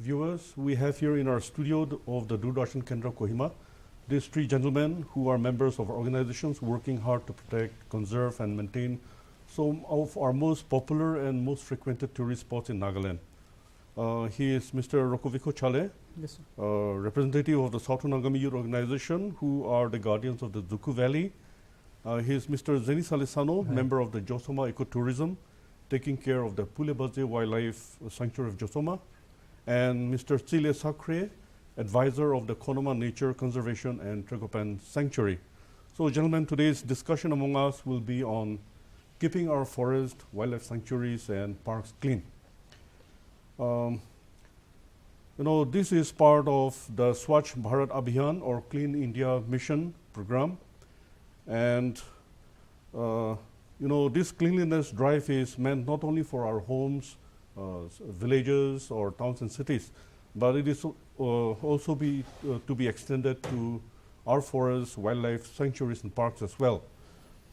viewers, we have here in our studio of the Doordarshan Kendra Kohima these three gentlemen who are members of organizations working hard to protect, conserve and maintain some of our most popular and most frequented tourist spots in Nagaland. He is Mr. Rokoviko Chale, Yes, sir. representative of the Southern Angami Youth Organization, who are the guardians of the Zuku Valley. He is Mr. Zeni Salisano, member of the Josoma Ecotourism, taking care of the Pulebaze Wildlife Sanctuary of Josoma, and Mr. Chile Sakre, advisor of the Konoma Nature Conservation and Tragopan Sanctuary. So, gentlemen, today's discussion among us will be on keeping our forest, wildlife sanctuaries, and parks clean. This is part of the Swatch Bharat Abhiyan or Clean India mission program. And, this cleanliness drive is meant not only for our homes, villages or towns and cities, but it is also to be extended to our forests, wildlife sanctuaries and parks as well.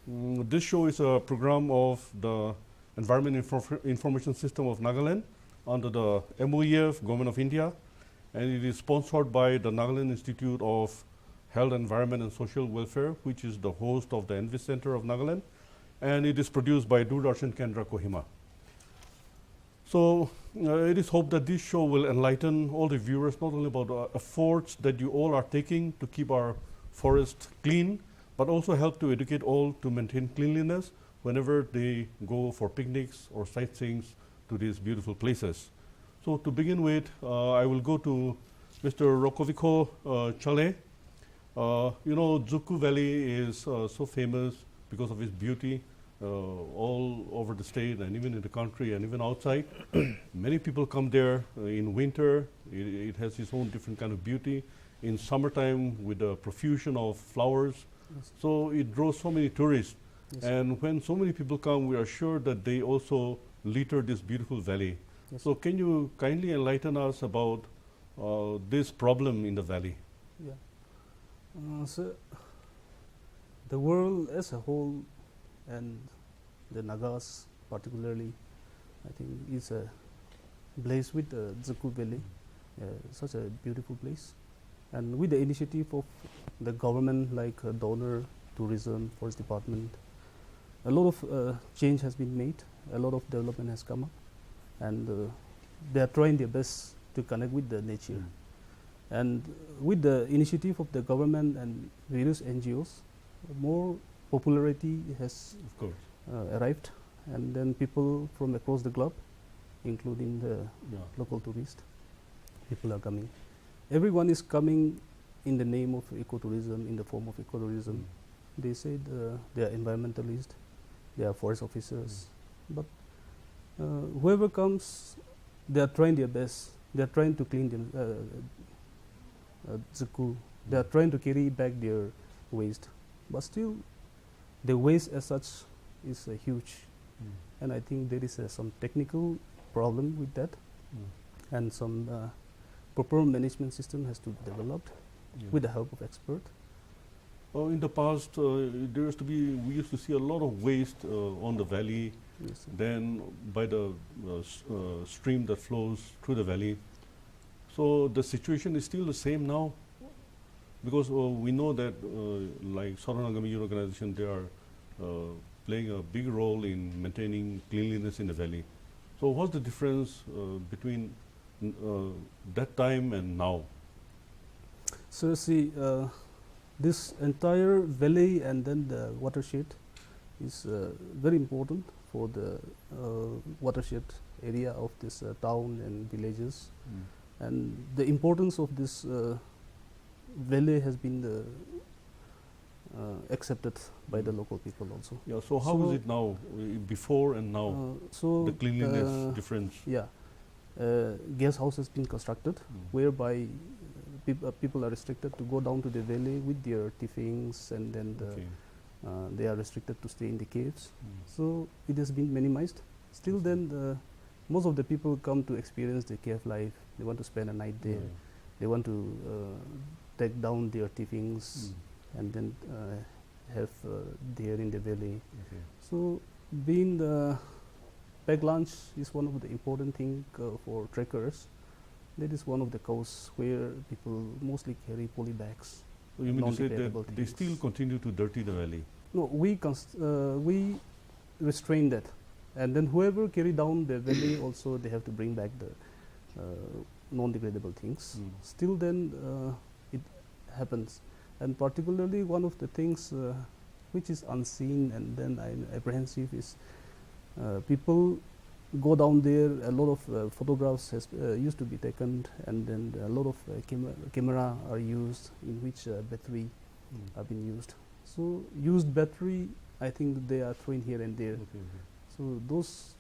This show is a program of the Environment Information System of Nagaland under the MOEF, Government of India, and it is sponsored by the Nagaland Institute of Health, Environment and Social Welfare, which is the host of the ENVIS Centre of Nagaland, and it is produced by Doordarshan Kendra Kohima. So it is hoped that this show will enlighten all the viewers not only about the efforts that you all are taking to keep our forest clean, but also help to educate all to maintain cleanliness whenever they go for picnics or sightseeing to these beautiful places. So to begin with, I will go to Mr. Rokoviko Chale. Zuku Valley is so famous because of its beauty all over the state and even in the country and even outside. Many people come there in winter. It has its own different kind of beauty. In summertime with the profusion of flowers. Yes. So it draws so many tourists. Yes. And when so many people come, we are sure that they also litter this beautiful valley. Yes. So can you kindly enlighten us about this problem in the valley? Yeah. So the world as a whole, and the Nagas particularly, I think is blessed with the Zuku Valley, such a beautiful place. And with the initiative of the government, like donor, tourism, forest department, a lot of change has been made, a lot of development has come up, and they are trying their best to connect with the nature. And with the initiative of the government and various NGOs, more popularity has Of course. arrived, and then people from across the globe, including the local tourists, people are coming. Everyone is coming in the name of ecotourism, in the form of ecotourism. They said they are environmentalists, they are forest officers, but whoever comes, they are trying their best. They are trying to clean them, Zuku. They are trying to carry back their waste, but still, the waste as such is huge, and I think there is some technical problem with that, and some proper management system has to be developed with the help of experts. In the past, we used to see a lot of waste on the valley, Yes, then by the stream that flows through the valley. So the situation is still the same now, because we know that like Southern Angami Youth Organization, they are playing a big role in maintaining cleanliness in the valley. So what's the difference between that time and now? So see, this entire valley and then the watershed is very important for the watershed area of this town and villages, and the importance of this valley has been accepted by the local people also. Yeah. So how is it now, before and now? So The cleanliness difference. yeah, guest house has been constructed, whereby people are restricted to go down to the valley with their tiffins, and then they are restricted to stay in the caves. So it has been minimized. Still, then most of the people come to experience the cave life. They want to spend a night there. They want to take down their tiffins and then have there in the valley. So being the packed lunch is one of the important thing for trekkers. that is one of the causes where people mostly carry poly bags. So you mean to say that non-degradable they things. still continue to dirty the valley? No, we restrain that, and then whoever carry down the valley also they have to bring back the non-degradable things. Mm. Still, then it happens, and particularly one of the things which is unseen and then I'm apprehensive is people go down there. A lot of photographs has used to be taken, and then a lot of camera are used in which battery have been used. So used battery, I think they are thrown here and there. Okay, okay. So those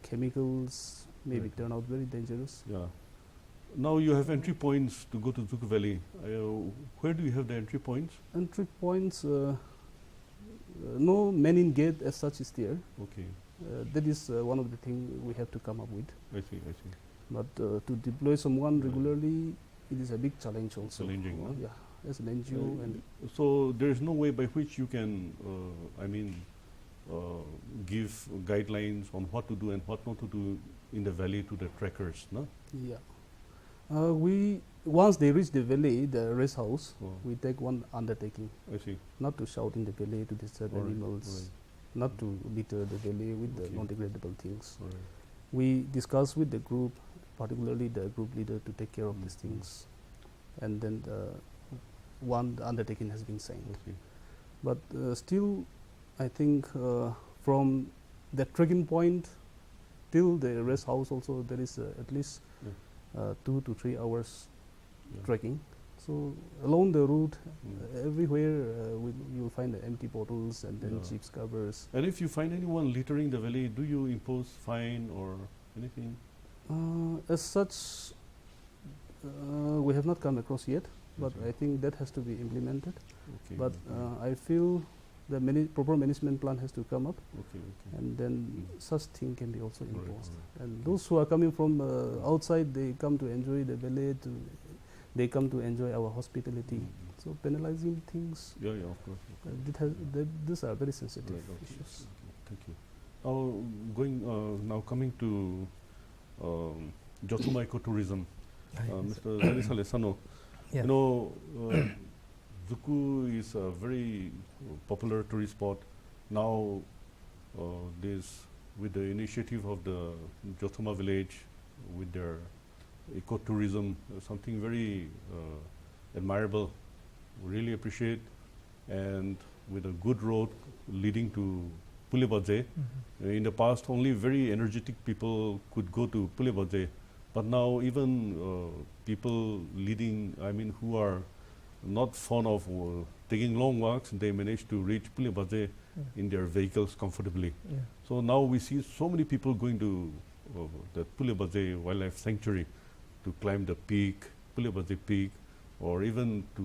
chemicals maybe Right. turn out very dangerous. Yeah. Now you have entry points to go to Zuku Valley. Where do you have the entry points? Entry points, no main gate as such is there. Okay, That is one of the things we have to come up with. I see, I see. But to deploy someone Right. regularly, it is a big challenge also. Challenging, huh? Yeah, as an NGO and So there is no way by which you can, give guidelines on what to do and what not to do in the valley to the trekkers, no? yeah. We once they reach the valley, the rest house, Oh, we take one undertaking, I see. not to shout in the valley to disturb All right, animals, all right, not to litter the valley with Okay. the non-degradable things. all right. We discuss with the group, particularly the group leader, to take care of these Mhm. things, and then the undertaking has been signed. I see. But still, I think from the trekking point till the rest house also there is at least 2 to 3 hours Yeah. trekking. So along the route, Mm. everywhere you will find the empty bottles and then Yeah. chips covers. And if you find anyone littering the valley, do you impose fine or anything? As such, we have not come across yet, but Okay. I think that has to be implemented. Okay. But okay. I feel the proper management plan has to come up, Okay, okay. and then Mm. such thing can be also All right, imposed. all right. And those who are coming from outside, they come to enjoy the valley. They come to enjoy our hospitality. Mm. So penalizing things, Yeah, yeah, of course. Of course. these are very sensitive Right, okay, issues. okay, thank you. Now coming to Jotsuma ecotourism, Mr. Zanisa Lesano. Yeah. You know, Zuku is a very popular tourist spot. Now, with the initiative of the Jotsuma village, with their ecotourism, something very admirable. Really appreciate, and with a good road leading to Pulebadze. In the past, only very energetic people could go to Pulebadze, but now even people who are not fond of taking long walks, they manage to reach Pulebadze in their vehicles comfortably. Yeah. So now we see so many people going to the Pulebadze Wildlife Sanctuary to climb the peak, Pulebadze Peak, or even to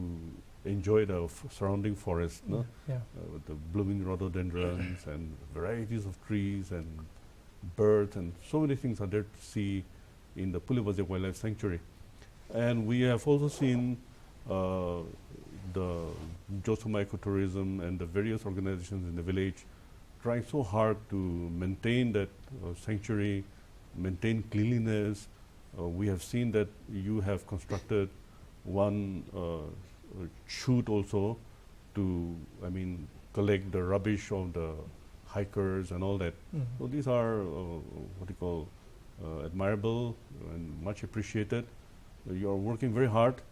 enjoy the surrounding forest, no? Yeah. With the blooming rhododendrons and varieties of trees and birds, and so many things are there to see in the Pulebadze Wildlife Sanctuary. And we have also seen the Jotsuma ecotourism and the various organizations in the village trying so hard to maintain that sanctuary, maintain cleanliness. We have seen that you have constructed one chute also to, collect the rubbish of the hikers and all that. So these are admirable and much appreciated. You are working very hard,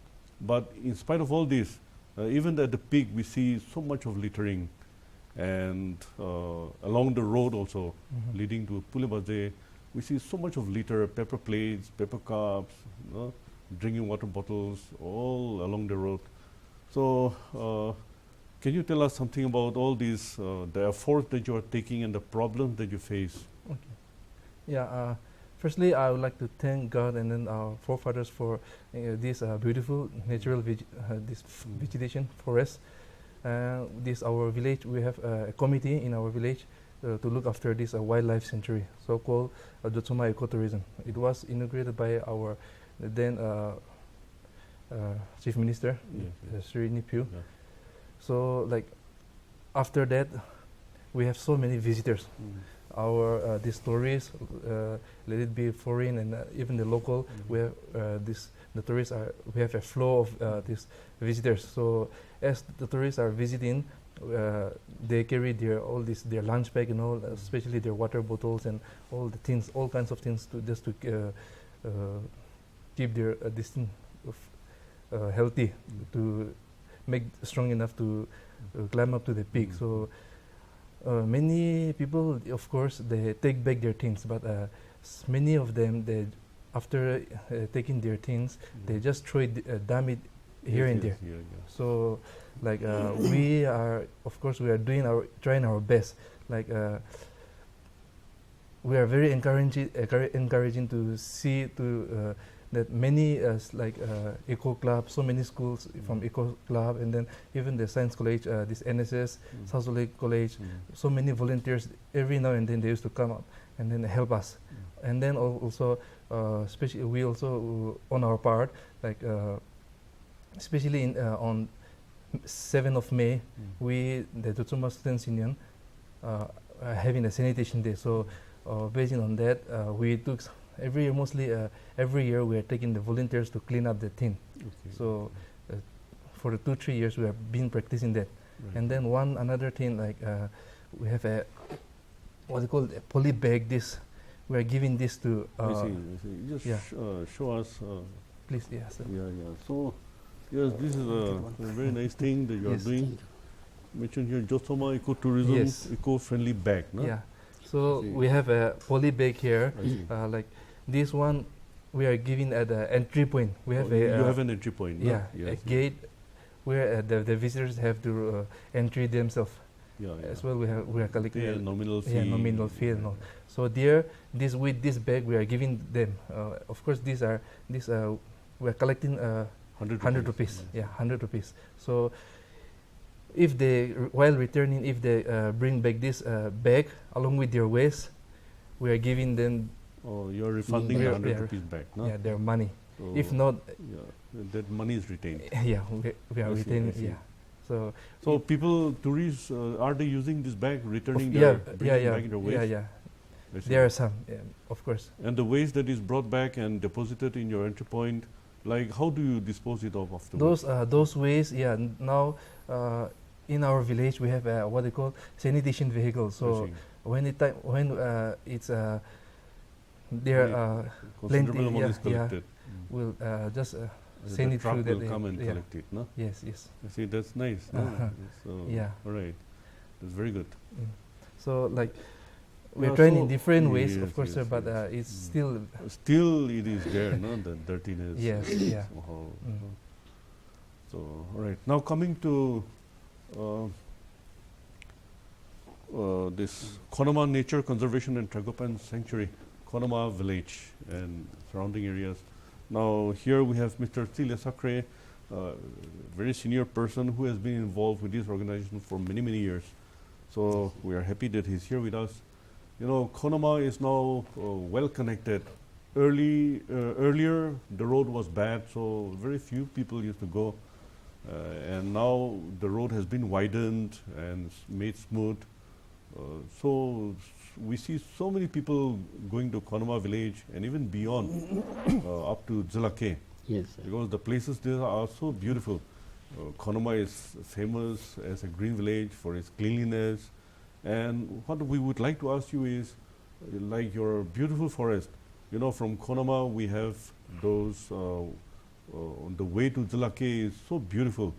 but in spite of all this, even at the peak we see so much of littering, and along the road also leading to Pulebadze, we see so much of litter, paper plates, paper cups, drinking water bottles, all along the road. So can you tell us something about all these, the efforts that you are taking and the problems that you face? Okay. Yeah. Firstly, I would like to thank God and then our forefathers for this beautiful natural vegetation forest. This our village. We have a committee in our village to look after this wildlife sanctuary, so-called Jotsuma ecotourism. It was inaugurated by our then Chief Minister, Sri Nipiu. Yeah. So, like, after that, we have so many visitors. our these tourists, let it be foreign and even the local, we have the tourists we have a flow of these visitors. So as the tourists are visiting, they carry their lunch bag and all, especially their water bottles and all the things, all kinds of things to keep their this thing healthy, to make strong enough to climb up to the peak. So many people, of course, they take back their things, but many of them, they after taking their things, they just throw it, dump it here and there. So like we are, of course, we are trying our best. Like we are very encouraging to see that many Eco Club, so many schools from Eco Club, and then even the Science College, this NSS, South Lake College, so many volunteers every now and then they used to come up and then help us. And then also, especially we also on our part, like especially on 7th of May, we, the Tutsuma Students Union, are having a sanitation day. So based on that, we took every year we are taking the volunteers to clean up the thing. So for the 2-3 years we have been practicing that. And then another thing, like we have a what they call a poly bag. This we are giving this to. I see. Just show us. Please, yes. So yes, this is a very nice thing that you are doing. Mentioned here, Josoma Ecotourism, eco-friendly bag. No? Yeah. So we have a poly bag here. Like this one, we are giving at the entry point. We have you have an entry point. No? Yeah, a gate where the visitors have to entry themselves. As well, we are collecting a nominal fee. Yeah, nominal fee and all. So there, with this bag, we are giving them. Of course, we are collecting 100 rupees. Yeah, 100 rupees. So if they, while returning, if they bring back this bag along with their waste, we are giving them. Oh, you are refunding the 100 rupees back, no? Yeah, their money. So If not, that money is retained. Yeah, we are retaining. Yeah. So people, tourists, are they using this bag, returning back their waste? Yeah. There are some, of course. And the waste that is brought back and deposited in your entry point, like how do you dispose it of afterwards? Those waste, now in our village we have what they call sanitation vehicles. So when it's there considerable amount is collected. We'll just send it through that. Will come and collect it, no? Yes. See, that's nice. No? So all right, that's very good. So like we're trying in different ways, of course, sir, but it's still it is there, no? The dirtiness. Yes. So all right, now coming to this Konoma Nature Conservation and Tragopan Sanctuary, Konoma Village and surrounding areas. Now here we have Mr. Tile Sakre, very senior person who has been involved with this organization for many years. So we are happy that he's here with us. You know, Konoma is now well connected. Earlier the road was bad, so very few people used to go. And now the road has been widened and made smooth. So we see so many people going to Konoma village and even beyond up to Zilake. Yes, sir. Because the places there are so beautiful. Konoma is famous as a green village for its cleanliness. And what we would like to ask you is, like your beautiful forest, you know, from Konoma we have those, on the way to Zilake is so beautiful.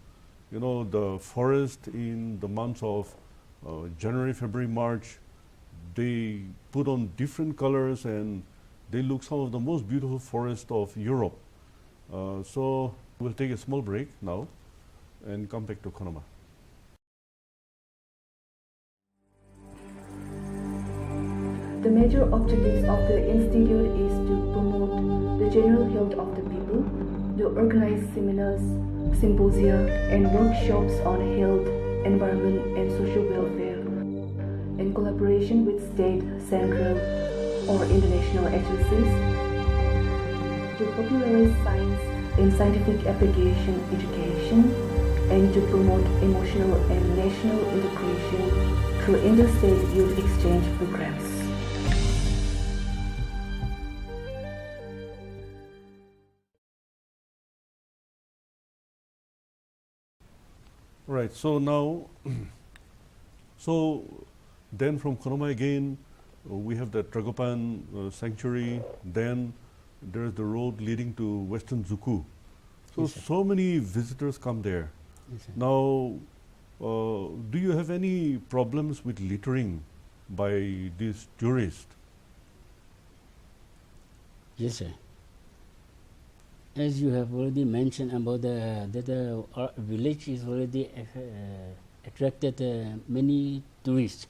You know, the forest in the months of January, February, March, they put on different colors and they look some of the most beautiful forests of Europe. So we'll take a small break now and come back to Konoma. The major objectives of the Institute is to promote the general health of the people, to organize seminars, symposia, and workshops on health, environment, and social welfare, in collaboration with state, central, or international agencies, to popularize science in scientific application education, and to promote emotional and national integration through interstate youth exchange programs. Right. So now, so then from Konoma again, we have the Tragopan sanctuary. Then there is the road leading to Western Zuku. So Yes, sir. so many visitors come there. Yes, sir. Now, do you have any problems with littering by these tourists? Yes, sir. As you have already mentioned about our village is already attracted many tourists,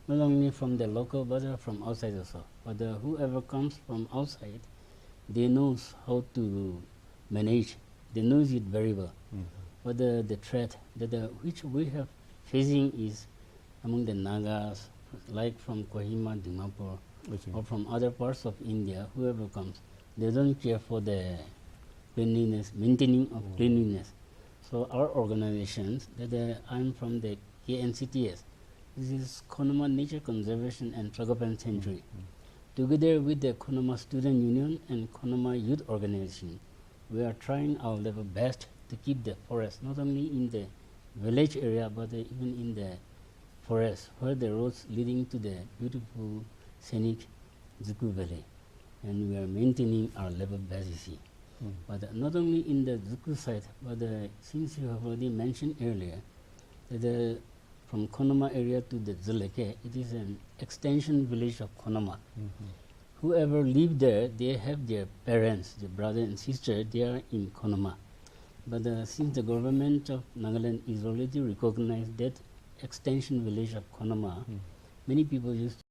not only from the local but from outside also. But whoever comes from outside, they knows how to manage. They knows it very well. But the threat which we have facing is among the Nagas, like from Kohima, Dimapur, I see. or from other parts of India. Whoever comes, they don't care for the cleanliness, maintaining of cleanliness. So our organizations, I'm from the KNCTS. This is Konoma Nature Conservation and Tragopan Sanctuary. Together with the Konoma Student Union and Konoma Youth Organization, we are trying our level best to keep the forest not only in the village area but even in the forest where the roads leading to the beautiful scenic Zuku Valley. And we are maintaining our level best, you see. But not only in the Zuku side, but since you have already mentioned earlier, that from Konoma area to the Zuleke, it is an extension village of Konoma. Whoever live there, they have their parents, their brother and sister, they are in Konoma. But since the government of Nagaland is already recognized that extension village of Konoma, many people used